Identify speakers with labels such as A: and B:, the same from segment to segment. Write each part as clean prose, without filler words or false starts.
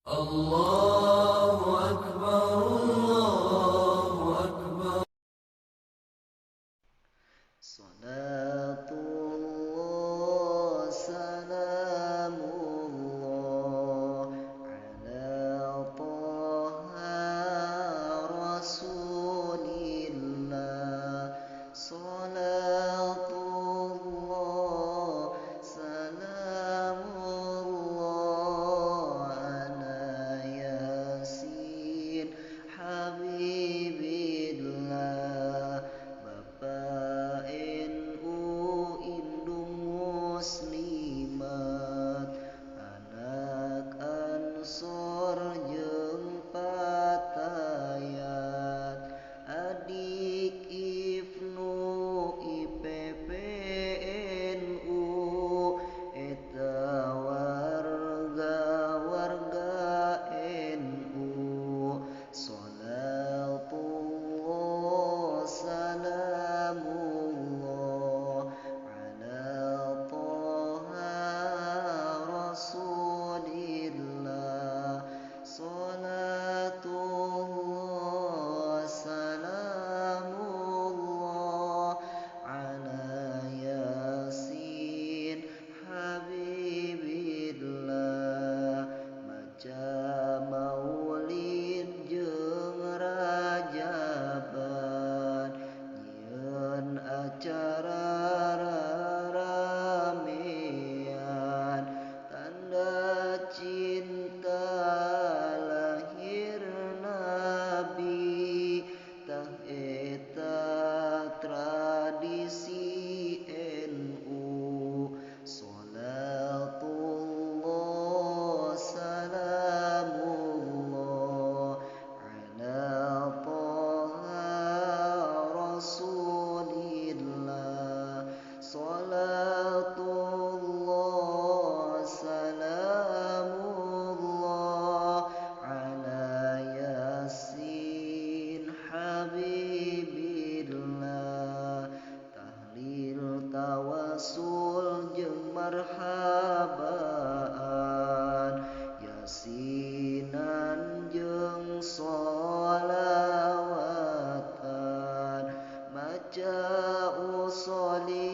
A: الله أكبر الله أكبر.
B: Salatullah salamullah ala Taha Rasulillah. Salatullah salamullah ala Yasin Habibillah. Bapak NU indung muslimat, anak Ansor jeung patayat, adik Ibnu IPP NU, eta warga-warga NU. Salatullah salamullah ala Taha Rasulillah. Salatullah salamullah ala Yasin Habibillah. Maca maulid jeung rajaban, nyieun acara raramean, tanda cinta lahir Nabi, tah eta tradisi NU. Salatullah salamullah ala Taha Rasulillah. Salatullah salamullah ala Yasin Habibillah. Tahlil tawasul jeung marhabaan, yasinan jeung sholawatan, maca usolli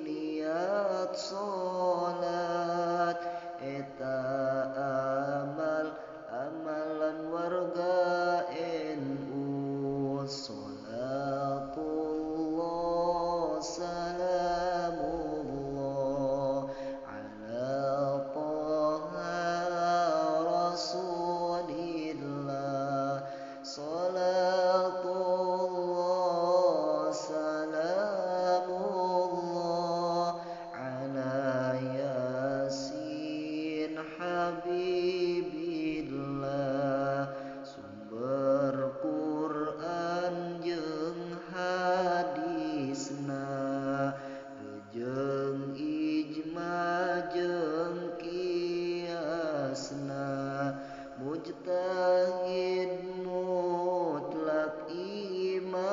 B: niat sholat, eta amal amalan warga NU. Salatullah salamullah ala Taha Rasulillah. Salatullah salamullah ala Yasin Habibillah. Sumber Quran jeung hadisna, jeung ijma jeung kiasna, mujtahid mutlak imamna,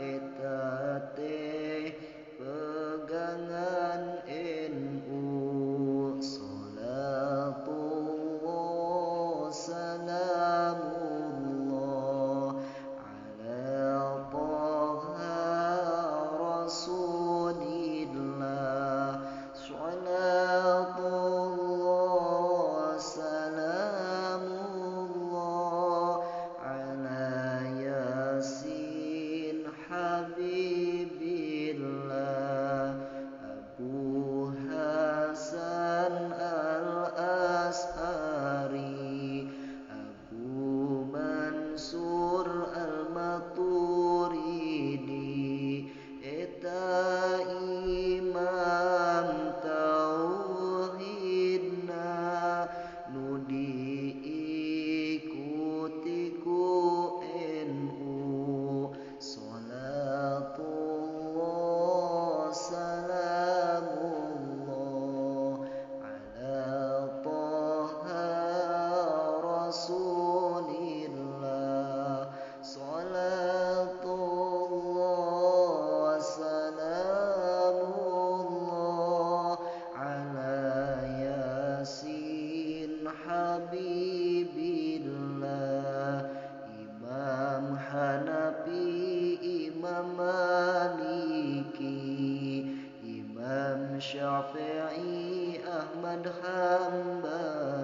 B: eta teh pegangan NU. hamba